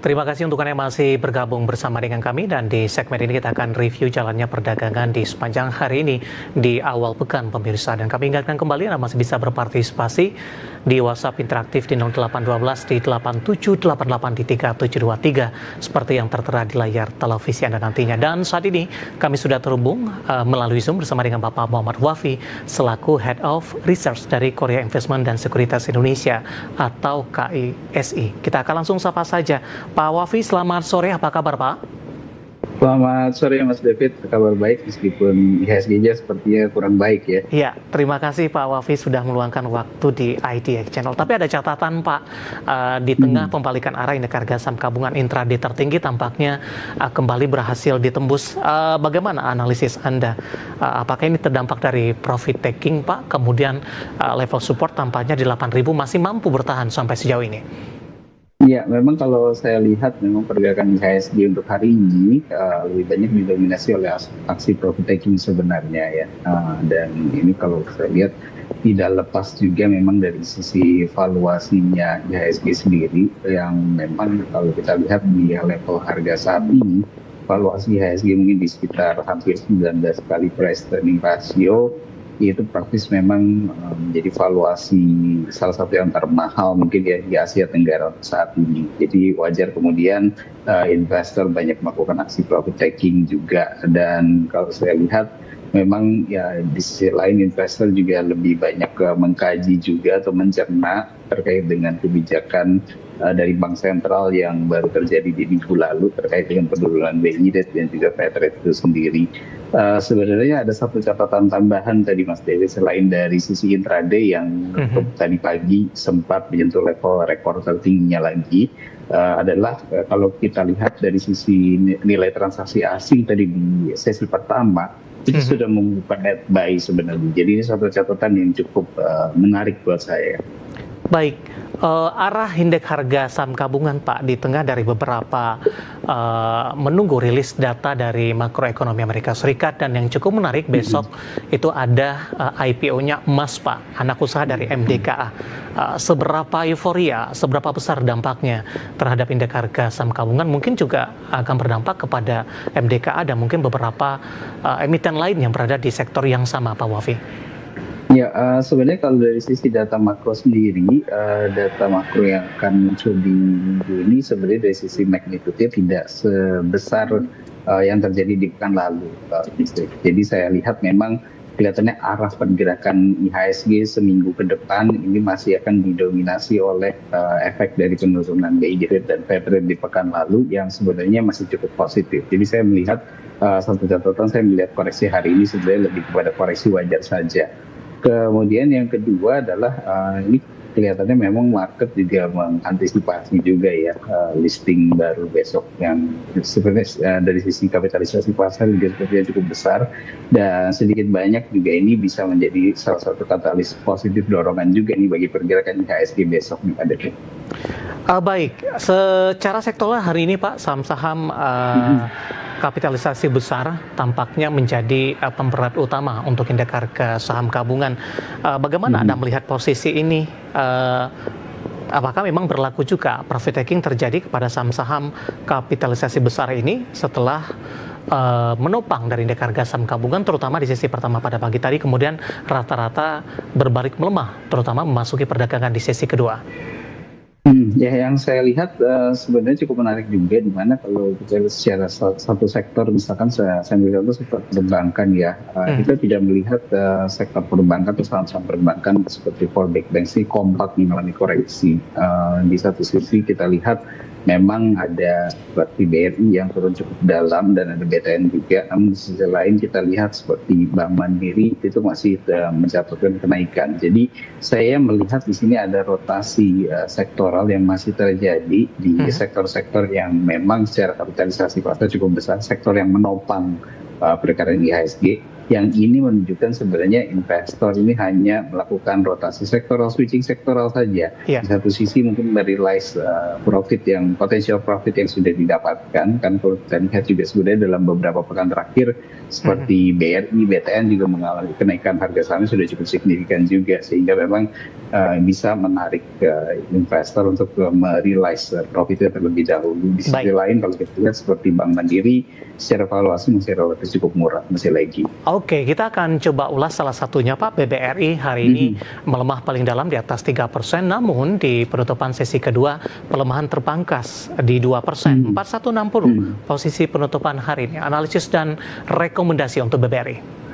terima kasih untuk Anda yang masih bergabung bersama dengan kami dan di segmen ini kita akan review jalannya perdagangan di sepanjang hari ini di awal pekan pemirsa. Dan kami ingatkan kembali Anda masih bisa berpartisipasi di WhatsApp interaktif di 0812 di 8788 di 3723 seperti yang tertera di layar televisi Anda nantinya. Dan saat ini kami sudah terhubung melalui Zoom bersama dengan Bapak Muhammad Wafi selaku Head of Research dari Korea Investment dan Sekuritas Indonesia atau KISI. Kita akan langsung sapa saja. Pak Wafi, selamat sore. Apa kabar, Pak? Selamat sore, Mas David. Kabar baik meskipun IHSG-nya sepertinya kurang baik ya. Iya, terima kasih Pak Wafi sudah meluangkan waktu di IDX Channel. Tapi ada catatan Pak, di tengah pembalikan arah indeks harga saham gabungan intraday tertinggi tampaknya kembali berhasil ditembus. Bagaimana analisis Anda? Apakah ini terdampak dari profit taking Pak? Kemudian level support tampaknya di 8.000 masih mampu bertahan sampai sejauh ini? Ya, memang kalau saya lihat memang pergerakan IHSG untuk hari ini lebih banyak didominasi oleh aksi profit taking sebenarnya ya. Dan ini kalau saya lihat tidak lepas juga memang dari sisi valuasinya IHSG sendiri yang memang kalau kita lihat di level harga saat ini valuasi IHSG mungkin di sekitar hampir 19 kali price earning ratio. Itu praktis memang menjadi valuasi salah satu yang termahal mungkin ya di Asia Tenggara saat ini. Jadi wajar kemudian investor banyak melakukan aksi profit taking juga. Dan kalau saya lihat memang ya di sisi lain investor juga lebih banyak mengkaji juga atau mencerna terkait dengan kebijakan dari Bank Sentral yang baru terjadi di minggu lalu terkait dengan penurunan BI rate dan juga Fed rate itu sendiri. Sebenarnya ada satu catatan tambahan tadi Mas Dewi, selain dari sisi intraday yang tadi pagi sempat menyentuh level rekor tertingginya lagi, adalah kalau kita lihat dari sisi nilai transaksi asing tadi di sesi pertama itu sudah membuka net buy sebenarnya. Jadi ini satu catatan yang cukup menarik buat saya. Baik, arah indeks harga saham gabungan Pak di tengah dari beberapa menunggu rilis data dari makroekonomi Amerika Serikat dan yang cukup menarik besok itu ada IPO-nya emas Pak, anak usaha dari MDKA. Seberapa euforia, seberapa besar dampaknya terhadap indeks harga saham gabungan mungkin juga akan berdampak kepada MDKA dan mungkin beberapa emiten lain yang berada di sektor yang sama Pak Wafi. Ya, sebenarnya kalau dari sisi data makro sendiri, data makro yang akan muncul di minggu ini sebenarnya dari sisi magnitude tidak sebesar yang terjadi di pekan lalu. Jadi saya lihat memang kelihatannya arah pergerakan IHSG seminggu ke depan ini masih akan didominasi oleh efek dari penurunan BI rate dan Fed rate di pekan lalu yang sebenarnya masih cukup positif. Jadi saya melihat satu catatan, saya melihat koreksi hari ini sebenarnya lebih kepada koreksi wajar saja. Kemudian yang kedua adalah ini kelihatannya memang market juga mengantisipasi juga ya listing baru besok yang sebenarnya dari sisi kapitalisasi pasar juga sepertinya cukup besar dan sedikit banyak juga ini bisa menjadi salah satu katalis positif dorongan juga nih bagi pergerakan IHSG besok nih Pak Devi. Baik, secara sektoral hari ini Pak saham-saham kapitalisasi besar tampaknya menjadi pemberat utama untuk indeks harga saham gabungan. Bagaimana Anda melihat posisi ini? Apakah memang berlaku juga profit taking terjadi kepada saham-saham kapitalisasi besar ini setelah menopang dari indeks harga saham gabungan terutama di sesi pertama pada pagi tadi kemudian rata-rata berbalik melemah terutama memasuki perdagangan di sesi kedua? Ya, yang saya lihat sebenarnya cukup menarik juga di mana kalau kita lihat secara satu sektor misalkan saya melihat itu sektor perbankan ya, kita tidak melihat sektor perbankan atau saham-saham perbankan seperti fallback bank sih kompak mengalami koreksi. Di satu sisi kita lihat memang ada seperti BRI yang turun cukup dalam dan ada BTN juga, namun di sisi lain kita lihat seperti Bank Mandiri itu masih mencatatkan kenaikan. Jadi saya melihat di sini ada rotasi sektoral yang masih terjadi di sektor-sektor yang memang secara kapitalisasi pasar cukup besar, sektor yang menopang pergerakan IHSG yang ini menunjukkan sebenarnya investor ini hanya melakukan rotasi sektoral, switching sektoral saja. Ya. Di satu sisi mungkin merealize potential profit yang sudah didapatkan. Kan kalau kita lihat juga sebenarnya dalam beberapa pekan terakhir seperti BRI, BTN juga mengalami kenaikan harga saham sudah cukup signifikan juga, sehingga memang bisa menarik investor untuk merealize profitnya terlebih dahulu. Di sisi lain kalau kita lihat seperti Bank Mandiri secara valuasi masih relatif cukup murah, masih lagi. Oke, kita akan coba ulas salah satunya Pak. BBRI hari ini melemah paling dalam di atas 3%, namun di penutupan sesi kedua pelemahan terpangkas di 2%, 4160 posisi penutupan hari ini. Analisis dan rekomendasi untuk BBRI.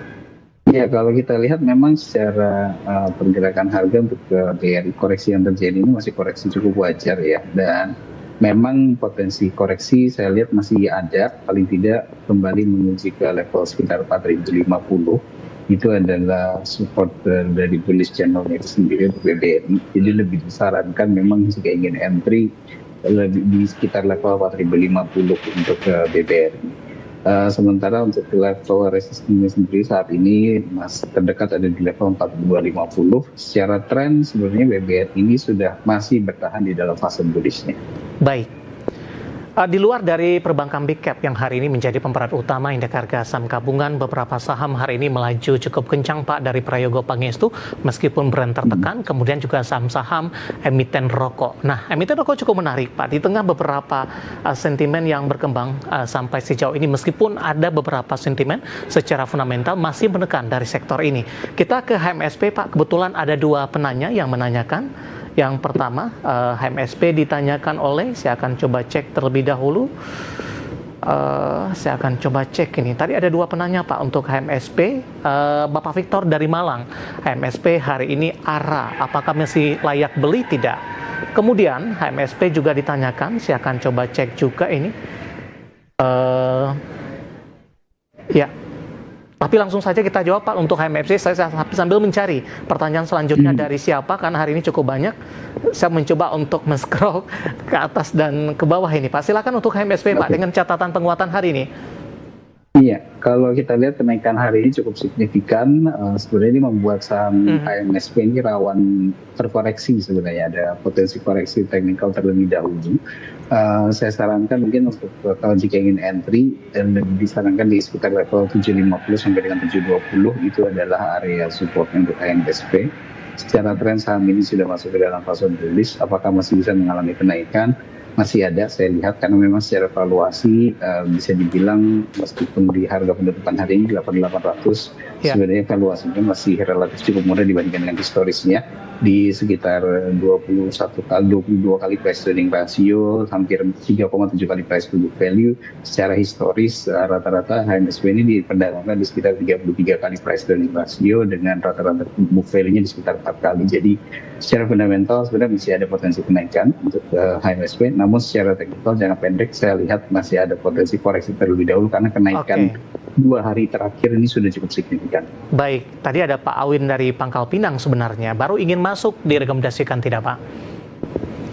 Ya, kalau kita lihat memang secara pergerakan harga untuk BRI, koreksi yang terjadi ini masih koreksi cukup wajar ya, dan memang potensi koreksi saya lihat masih ada, paling tidak kembali menuju ke level sekitar 4.050. Itu adalah support dari bullish channelnya itu sendiri untuk BBRI. Jadi lebih disarankan memang jika ingin entry lebih di sekitar level 4.050 untuk BBRI. Sementara untuk level resistennya sendiri saat ini masih terdekat ada di level 4250. Secara tren sebenarnya BBRI ini sudah masih bertahan di dalam fase bullishnya. Baik. Di luar dari perbankan big cap yang hari ini menjadi pemeran utama indeks harga saham gabungan, beberapa saham hari ini melaju cukup kencang Pak dari Prayogo Pangestu, meskipun Brent tertekan, kemudian juga saham-saham emiten rokok. Nah, emiten rokok cukup menarik Pak, di tengah beberapa sentimen yang berkembang sampai sejauh ini, meskipun ada beberapa sentimen secara fundamental masih menekan dari sektor ini. Kita ke HMSP Pak, kebetulan ada dua penanya yang menanyakan. Yang pertama, HMSP ditanyakan oleh, saya akan coba cek terlebih dahulu. Saya akan coba cek ini. Tadi ada dua penanya Pak untuk HMSP. Bapak Victor dari Malang, HMSP hari ini ARA, apakah masih layak beli tidak? Kemudian HMSP juga ditanyakan, saya akan coba cek juga ini. Ya. Tapi langsung saja kita jawab Pak untuk HMSP. Saya sambil mencari pertanyaan selanjutnya dari siapa, karena hari ini cukup banyak. Saya mencoba untuk men-scroll ke atas dan ke bawah ini Pak. Silakan untuk HMSP Pak dengan catatan penguatan hari ini. Iya, kalau kita lihat kenaikan hari ini cukup signifikan. Sebenarnya ini membuat saham HMSP ini rawan terkoreksi sebenarnya. Ada potensi koreksi teknikal terlebih dahulu. Saya sarankan mungkin untuk kalau jika ingin entry, dan disarankan di sekitar level 750 sampai dengan 720 itu adalah area support untuk HMSP. Secara tren saham ini sudah masuk ke dalam fase bullish. Apakah masih bisa mengalami kenaikan? Masih ada, saya lihat, karena memang secara valuasi bisa dibilang meskipun di harga penutupan hari ini 8.800, sebenarnya valuasinya masih relatif cukup murah dibandingkan dengan historisnya, di sekitar 22 kali price earning ratio, hampir 3,7 kali price to book value. Secara historis rata-rata HMSP ini diperdagangkan di sekitar 33 kali price earning ratio dengan rata-rata book value-nya di sekitar 4 kali. Jadi secara fundamental sebenarnya masih ada potensi kenaikan untuk HMSP, namun secara teknikal jangka pendek saya lihat masih ada potensi koreksi terlebih dahulu karena kenaikan 2 hari terakhir ini sudah cukup signifikan. Baik, tadi ada Pak Awin dari Pangkal Pinang sebenarnya, baru ingin masuk, direkomendasikan tidak Pak?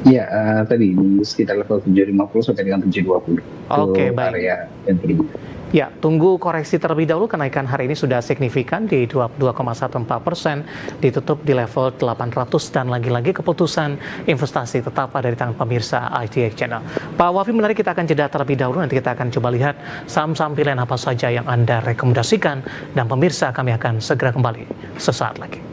Iya, tadi di sekitar level 750 sampai dengan 720. Oke, baik. Area entry. Ya, tunggu koreksi terlebih dahulu. Kenaikan hari ini sudah signifikan di 22,14%, ditutup di level 800, dan lagi-lagi keputusan investasi tetap ada di tangan pemirsa ITX Channel. Pak Wafi, menarik, kita akan jeda terlebih dahulu. Nanti kita akan coba lihat saham-saham pilihan apa saja yang Anda rekomendasikan, dan pemirsa kami akan segera kembali sesaat lagi.